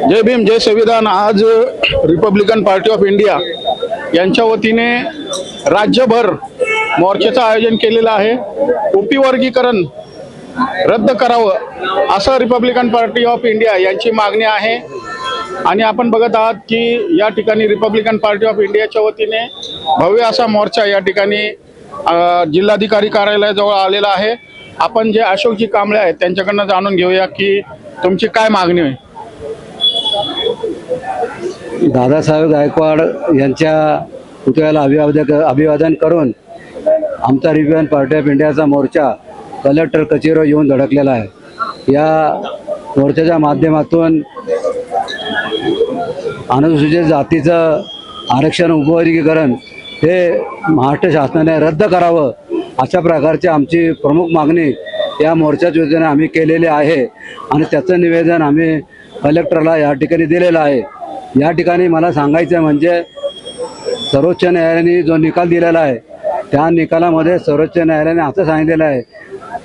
जय भीम जय संविधान। आज Republican party of India यांच्या वतीने राज्यभर मोर्चाचं आयोजन केलेलं आहे। ओपी वर्गीकरण रद्द करावं असं रिपब्लिकन पार्टी ऑफ इंडिया यांची मागणी आहे। आणि आपण बघत आहात की या ठिकाणी रिपब्लिकन पार्टी ऑफ इंडियाच्या वतीने भव्य असा मोर्चा या ठिकाणी जिल्हाधिकारी कार्यालयाजवळ आलेला आहे। आपण जे अशोकजी कांबळे आहेत त्यांच्याकडनं जाणून घेऊया की तुमची काय मागणी आहे। दादासाहेब गायकवाड यांच्या पुतळ्याला अभिवादन करून आमचा रिपब्लिकन पार्टी ऑफ इंडियाचा मोर्चा कलेक्टर कचेरीवर येऊन धडकलेला आहे। या मोर्चाच्या माध्यमातून अनुसूचित जातीचं आरक्षण उपवर्गीकरण हे महाराष्ट्र शासनाने रद्द करावं अशा प्रकारची आमची प्रमुख मागणी या मोर्चाच्या वतीने आम्ही केलेली आहे आणि त्याचं निवेदन आम्ही कलेक्टरला या ठिकाणी दिलेलं आहे। या ठिकाणी मला सांगायचं म्हणजे सर्वोच्च न्यायालयाने जो निकाल दिलेला आहे त्या निकालामध्ये सर्वोच्च न्यायालयाने असं सांगितलेलं आहे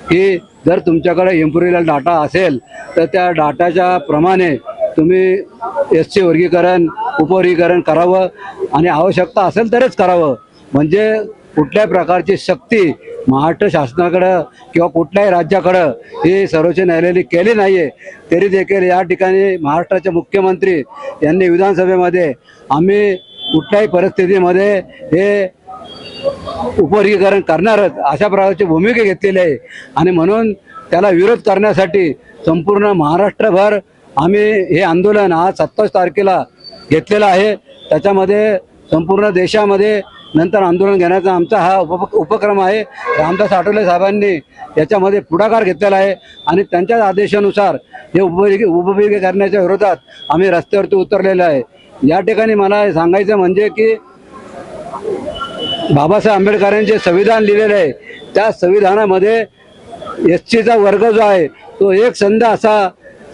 की जर तुमच्याकडे इम्पिरियल डाटा असेल तर त्या डाटाच्या प्रमाणे तुम्ही SC वर्गीकरण उपवर्गीकरण करावं आणि आवश्यकता असेल तरच करावं। म्हणजे कुठल्याही प्रकारची सक्ती महाराष्ट्र शासनाकडं किंवा कुठल्याही राज्याकडं ही सर्वोच्च न्यायालयाने केली नाही आहे। तरी देखील या ठिकाणी महाराष्ट्राचे मुख्यमंत्री यांनी विधानसभेमध्ये आम्ही कुठल्याही परिस्थितीमध्ये हे उपवर्गीकरण करणारच अशा प्रकारची भूमिका घेतलेली आहे आणि म्हणून त्याला विरोध करण्यासाठी संपूर्ण महाराष्ट्रभर आम्ही हे आंदोलन आज 27 तारखेला घेतलेलं आहे। त्याच्यामध्ये संपूर्ण देशामध्ये नंतर आंदोलन घेण्याचा आमचा हा उपक्रम आहे। रामदास आठवले साहेबांनी याच्यामध्ये पुढाकार घेतलेला आहे आणि त्यांच्याच आदेशानुसार हे उपवर्गीकरणाच्या विरोधात आम्ही रस्त्यावरती उतरलेलो आहे। या ठिकाणी मला सांगायचं म्हणजे की बाबासाहेब आंबेडकरांचे संविधान लिहिलेलं आहे त्या संविधानामध्ये SCचा वर्ग जो आहे तो एक संध असा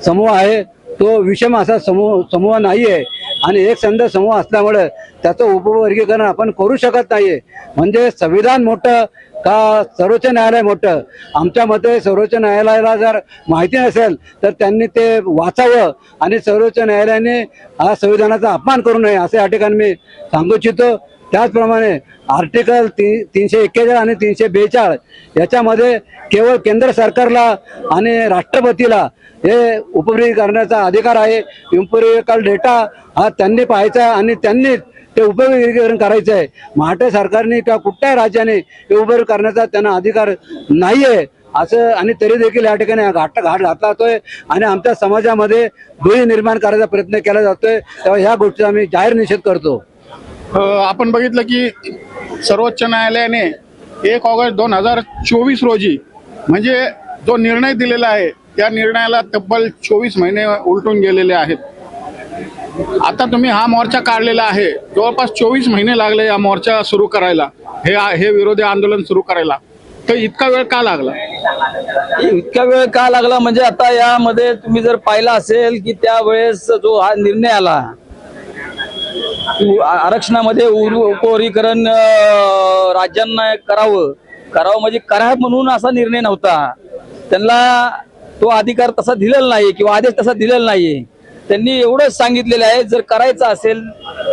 समूह आहे, तो विषम असा समूह नाही आहे आणि एक संध समूह असल्यामुळे त्याचं उपवर्गीकरण आपण करू शकत नाही आहे। म्हणजे संविधान मोठं का सर्वोच्च न्यायालय मोठं? आमच्या मते सर्वोच्च न्यायालयाला जर माहिती नसेल तर त्यांनी ते वाचावं आणि सर्वोच्च न्यायालयाने हा संविधानाचा अपमान करू नये असं या ठिकाणी मी सांगू इच्छितो। त्याचप्रमाणे आर्टिकल 341 आणि 342 याच्यामध्ये केवळ केंद्र सरकारला आणि राष्ट्रपतीला हे उपवर्गीकरणाचा अधिकार आहे। इम्पिरिकल डेटा हा त्यांनी पाहायचा आहे आणि त्यांनी ते उपवर्गीकरण करायचं आहे। महाराष्ट्र सरकारने किंवा कुठल्याही राज्याने हे उपवर्गीकरण करण्याचा त्यांना अधिकार नाही आहे असं आणि तरी देखील या ठिकाणी घाट घातला जातोय आणि आमच्या समाजामध्ये दुही निर्माण करायचा प्रयत्न केला जातोय। तेव्हा ह्या गोष्टीचा आम्ही जाहीर निषेध करतो। आपण बघितलं की सर्वोच्च न्यायालयाने 1 ऑगस्ट 2024 रोजी म्हणजे जो निर्णय दिलेला आहे त्या निर्णयाला तब्बल 24 महिने उलटून गेलेले आहेत। आता तुम्ही हा मोर्चा काढलेला आहे, जवळपास 24 महिने लागले या मोर्चा सुरू करायला, हे विरोधी आंदोलन सुरू करायला, तर इतका वेळ का लागला? इतका वेळ का लागला म्हणजे आता यामध्ये तुम्ही जर पाहिलं असेल की त्यावेळेस जो हा निर्णय आला आरक्षणामध्ये उपवर्गीकरण राज्यांना करावं म्हणजे करा म्हणून असा निर्णय नव्हता। त्यांना तो अधिकार तसा दिलेला नाही किंवा आदेश तसा दिलेला नाही। त्यांनी एवढंच सांगितलेलं आहे जर करायचं असेल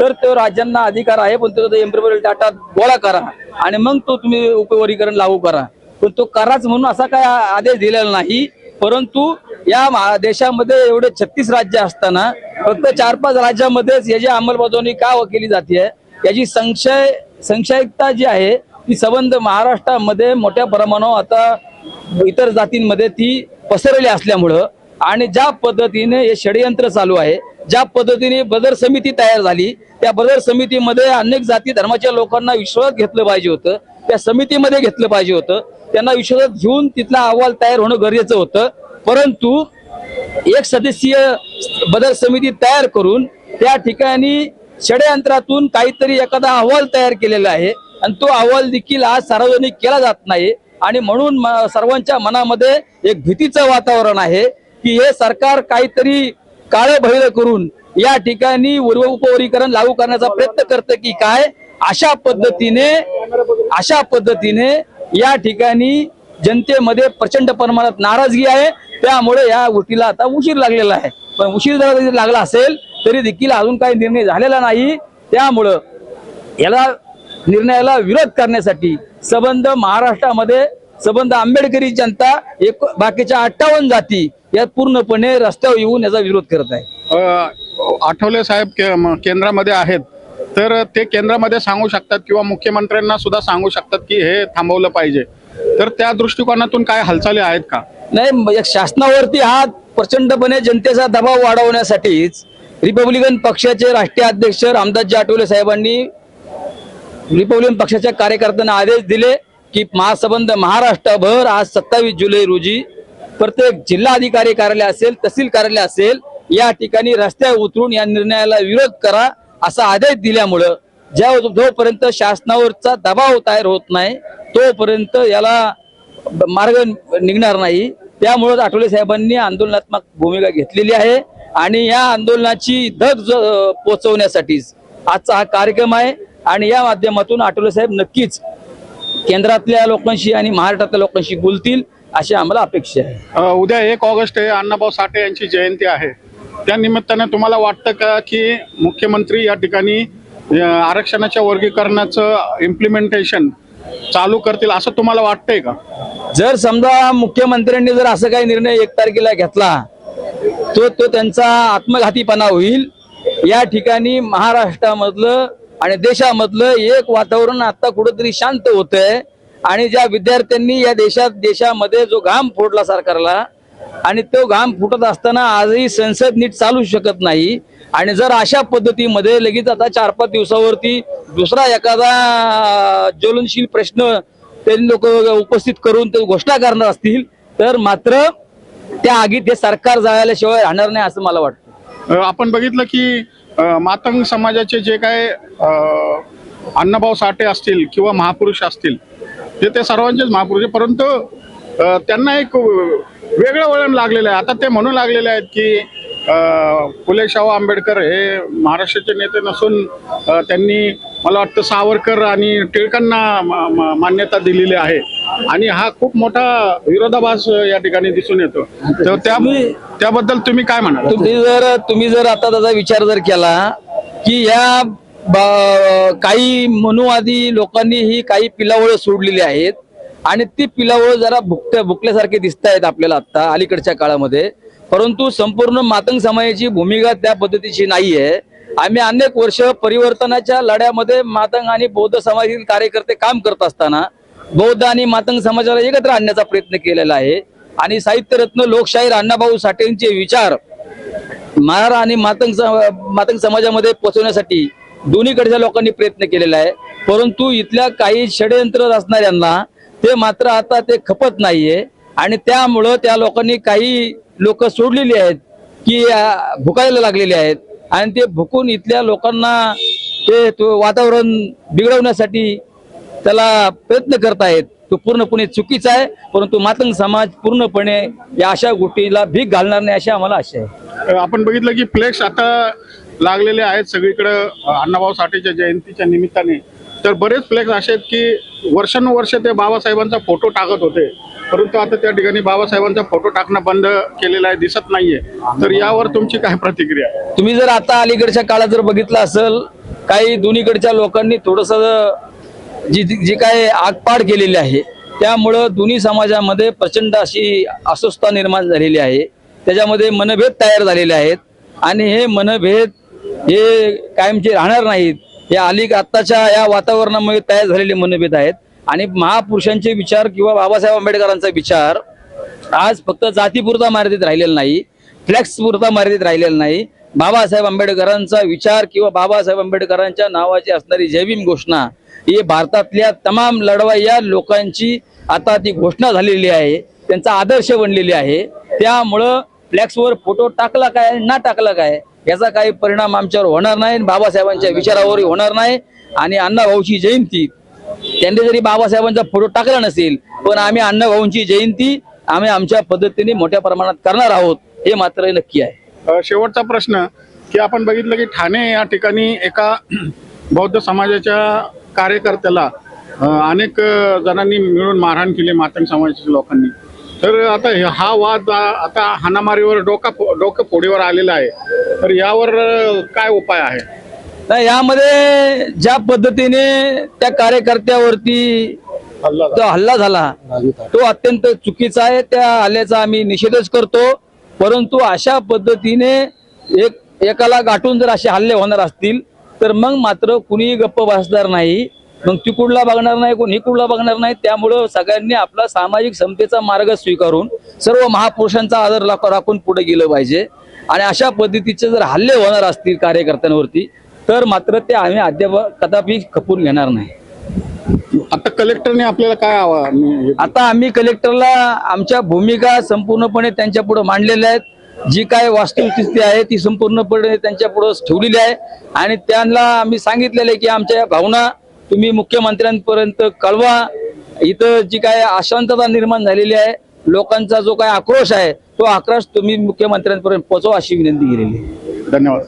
तर तो राज्यांना अधिकार आहे, पण तो इम्पिरियल डाटा गोळा करा आणि मग तो तुम्ही उपवर्गीकरण लागू करा। पण तो कराच म्हणून असा काय आदेश दिलेला नाही। परंतु या देशामध्ये एवढे 36 राज्य असताना फक्त 4-5 राज्यांमध्येच याची अंमलबजावणी का केली जाते याची संशयिकता जी आहे ती संबंध महाराष्ट्रामध्ये मोठ्या प्रमाणावर आता इतर जातींमध्ये ती पसरली असल्यामुळं आणि ज्या पद्धतीने हे षडयंत्र चालू आहे, ज्या पद्धतीने बदर समिती तयार झाली त्या बदर समितीमध्ये अनेक जाती धर्माच्या लोकांना विश्वासात घेतलं पाहिजे होतं, त्या समितीमध्ये घेतलं पाहिजे होतं, त्यांना विश्वासात घेऊन तिथला अहवाल तयार होणं गरजेचं होतं। परंतु एक सदस्यीय बदल समिती तयार करून त्या ठिकाणी षडयंत्रातून काहीतरी एखादा अहवाल तयार केलेला आहे आणि तो अहवाल देखील आज सार्वजनिक केला जात नाही आणि म्हणून सर्वांच्या मनामध्ये एक भीतीचं वातावरण आहे की हे सरकार काहीतरी काळे भैर करून या ठिकाणी उपवर्गीकरण लागू करण्याचा प्रयत्न करते की काय। अशा पद्धतीने या ठिकाणी जनतेमध्ये प्रचंड प्रमाणात नाराजगी आहे त्यामुळे या गोष्टीला आता उशीर लागलेला आहे. पण उशीर जरी लागला असेल तरी देखील अजून काही निर्णय झालेला नाही. त्यामुळं याला निर्णयाला विरोध करण्यासाठी सबंध महाराष्ट्रामध्ये सबंध आंबेडकरी जनता एक बाकीच्या 58 जाती यात पूर्णपणे रस्त्यावर येऊन याचा विरोध करत आहे. आठवले साहेब केंद्रामध्ये आहेत, तर ते केंद्रामध्ये सांगू शकतात किंवा मुख्यमंत्र्यांना सुद्धा सांगू शकतात की हे थांबवलं पाहिजे. तर त्या दृष्टिकोनातून काय हालचाली आहेत का? नाही, शासनावरती हा प्रचंडपणे जनतेचा दबाव वाढवण्यासाठीच रिपब्लिकन पक्षाचे राष्ट्रीय अध्यक्ष रामदासजी आठवले साहेबांनी रिपब्लिकन पक्षाच्या कार्यकर्त्यांना आदेश दिले की महासंबंध महाराष्ट्रभर आज 27 जुलै रोजी प्रत्येक जिल्हाधिकारी कार्यालय असेल, तहसील कार्यालय असेल, या ठिकाणी रस्त्यावर उतरून या निर्णयाला विरोध करा असा आदेश दिल्यामुळं जोपर्यंत शासनावरचा दबाव तयार होत नाही तोपर्यंत याला मार्ग निघणार नाही. त्यामुळे आठवले साहेबांनी आंदोलनात्मक भूमिका घेतलेली आहे आणि या आंदोलनाची धग पोहोचवण्यासाठीच आजचा हा कार्यक्रम आहे. आणि या माध्यमातून आठवले साहेब नक्कीच केंद्रातल्या लोकांशी आणि महाराष्ट्रातल्या लोकांशी बोलतील अशी आम्हाला अपेक्षा आहे. उद्या 1 ऑगस्ट आहे, अण्णाभाऊ साठे यांची जयंती आहे. त्या निमित्ताने तुम्हाला वाटतं का की मुख्यमंत्री या ठिकाणी आरक्षणाच्या वर्गीकरणाचं इम्प्लिमेंटेशन चालू करतील असं तुम्हाला वाटतंय का? जर समजा मुख्यमंत्र्यांनी जर असं काही निर्णय 1 तारखेला घेतला तो त्यांचा आत्मघातीपणा होईल. या ठिकाणी महाराष्ट्रामधलं आणि देशामधलं एक वातावरण आता कुठंतरी शांत होतंय आणि ज्या विद्यार्थ्यांनी या देशामध्ये जो घाम फोडला सरकारला आणि तो घाम फुटत असताना आजही संसद नीट चालू शकत नाही. आणि जर अशा पद्धतीमध्ये लगेच आता 4-5 दिवसावरती दुसरा एखादा ज्वलनशील प्रश्न त्यांनी लोक उपस्थित करून ते घोषणा करणार असतील तर मात्र त्या आगीत हे सरकार जाळल्याशिवाय राहणार नाही असं मला वाटतं. आपण बघितलं की मातंग समाजाचे जे काय अण्णाभाऊ साठे असतील किंवा महापुरुष असतील ते सर्वांचेच महापुरुष आहे, परंतु त्यांना एक वेगळं वळण लागलेलं आहे. आता ते म्हणू लागलेले आहेत की फुले शाहू आंबेडकर हे महाराष्ट्राचे नेते नसून त्यांनी मला वाटतं सावरकर आणि टिळकांना मान्यता दिलेली आहे आणि हा खूप मोठा विरोधाभास या ठिकाणी दिसून येतो. तर त्याबद्दल तुम्ही काय म्हणाल? तुम्ही जर आता त्याचा विचार जर केला की या काही मनुवादी लोकांनी ही काही पिलावळं सोडलेली आहेत आणि ती पिलावळं जरा भुकल्यासारखे दिसत आहेत आपल्याला आता अलीकडच्या काळामध्ये, परंतु संपूर्ण मातंग समाजाची भूमिका त्या पद्धतीची नाहीये. आम्ही अनेक वर्ष परिवर्तनाच्या लढ्यामध्ये मातंग आणि बौद्ध समाजातील कार्यकर्ते काम करत असताना बौद्ध आणि मातंग समाजाला एकत्र आणण्याचा प्रयत्न केलेला आहे आणि साहित्यरत्न लोकशाहीर अण्णाभाऊ साठेंचे विचार महार आणि मातंग समाजामध्ये पोहोचवण्यासाठी दोन्हीकडच्या लोकांनी प्रयत्न केलेला आहे. परंतु इथल्या काही षडयंत्र असणाऱ्यांना ते मात्र आता ते खपत नाहीये आणि त्यामुळं त्या लोकांनी काही लोक सोडलेली आहेत की भुकायला लागलेली आहेत आणि ते भुकून इथल्या लोकांना ते वातावरण बिघडवण्यासाठी त्याला प्रयत्न करतायत. तो पूर्णपणे चुकीचा आहे. परंतु मातंग समाज पूर्णपणे या अशा गोष्टीला भीक घालणार नाही अशी आम्हाला आशा आहे. आपण बघितलं की फ्लेक्स आता लागलेले आहेत सगळीकडे अण्णाभाऊ साठेच्या जयंतीच्या निमित्ताने. तर बरेच फ्लेक्स असे आहेत की वर्षानुवर्ष ते बाबासाहेबांचा फोटो टाकत होते, परंतु आता त्या ठिकाणी बाबासाहेबांचा फोटो टाकणं बंद केलेला आहे, दिसत नाहीये. तर यावर तुमची काय प्रतिक्रिया? तुम्ही जर आता अलीकडच्या काळात जर बघितलं असेल काही दोन्हीकडच्या लोकांनी थोडस जी काय आगपाड केलेली आहे त्यामुळं दोन्ही समाजामध्ये प्रचंड अशी अस्वस्थता निर्माण झालेली आहे. त्याच्यामध्ये मनभेद तयार झालेले आहेत आणि हे मनभेद हे कायमचे राहणार नाहीत. हे आत्ताच्या या वातावरणामुळे तयार झालेले मनभेद आहेत आणि महापुरुषांचे विचार किंवा बाबासाहेब आंबेडकरांचा विचार आज फक्त जातीपुरता मर्यादित राहिलेला नाही, फ्लॅक्स पुरता मर्यादित राहिलेला नाही. बाबासाहेब आंबेडकरांचा विचार किंवा बाबासाहेब आंबेडकरांच्या नावाची असणारी जय भीम घोषणा ही भारतातल्या तमाम लढवय्या लोकांची आता ती घोषणा झालेली आहे, त्यांचा आदर्श बनलेली आहे. त्यामुळं फ्लॅक्सवर फोटो टाकला काय ना टाकला काय याचा काही परिणाम आमच्यावर होणार नाही, बाबासाहेबांच्या विचारावरही होणार नाही. आणि अण्णाभाऊची जयंती त्यांनी जरी बाबासाहेबांचा फोटो टाकला नसेल पण आम्ही अण्णाभाऊंची जयंती आम्ही आमच्या पद्धतीने मोठ्या प्रमाणात करणार आहोत हे मात्र नक्की आहे. शेवटचा प्रश्न की आपण बघितलं की ठाणे या ठिकाणी एका बौद्ध समाजाच्या कार्यकर्त्याला अनेक जणांनी मिळून मारहाण केली मातंग समाजाच्या लोकांनी. तर आता हा वाद आता हाणामारीवर डोकं फोडीवर आलेला आहे, तर यावर काय उपाय आहे? नाही, यामध्ये ज्या पद्धतीने त्या कार्यकर्त्यावरती जो हल्ला झाला तो अत्यंत चुकीचा आहे. त्या हल्ल्याचा आम्ही निषेधच करतो. परंतु अशा पद्धतीने एकाला गाठून जर असे हल्ले होणार असतील तर मग मात्र कुणी गप्प बसणार नाही. मग तिकडला बघणार नाही, कोणी इकडला बघणार नाही. त्यामुळं सगळ्यांनी आपला सामाजिक समतेचा मार्ग स्वीकारून सर्व महापुरुषांचा आदर राखून पुढे गेलं पाहिजे. आणि अशा पद्धतीचे जर हल्ले होणार असतील कार्यकर्त्यांवरती तर मात्र ते आम्ही अद्याप कदापि खपून घेणार नाही. आता कलेक्टरने आपल्याला काय आता आम्ही कलेक्टरला आमच्या भूमिका संपूर्णपणे त्यांच्या पुढे मांडलेल्या आहेत. जी काय वास्तुस्थिती आहे ती संपूर्णपणे त्यांच्या पुढे ठेवलेली आहे. आणि त्यांना आम्ही सांगितलेलं आहे की आमच्या या भावना तुम्ही मुख्यमंत्र्यांपर्यंत कळवा. इथं जी काय अशांतता निर्माण झालेली आहे, लोकांचा जो काय आक्रोश आहे तो आक्रोश तुम्ही मुख्यमंत्र्यांपर्यंत पोहोचवा अशी विनंती केलेली आहे. धन्यवाद.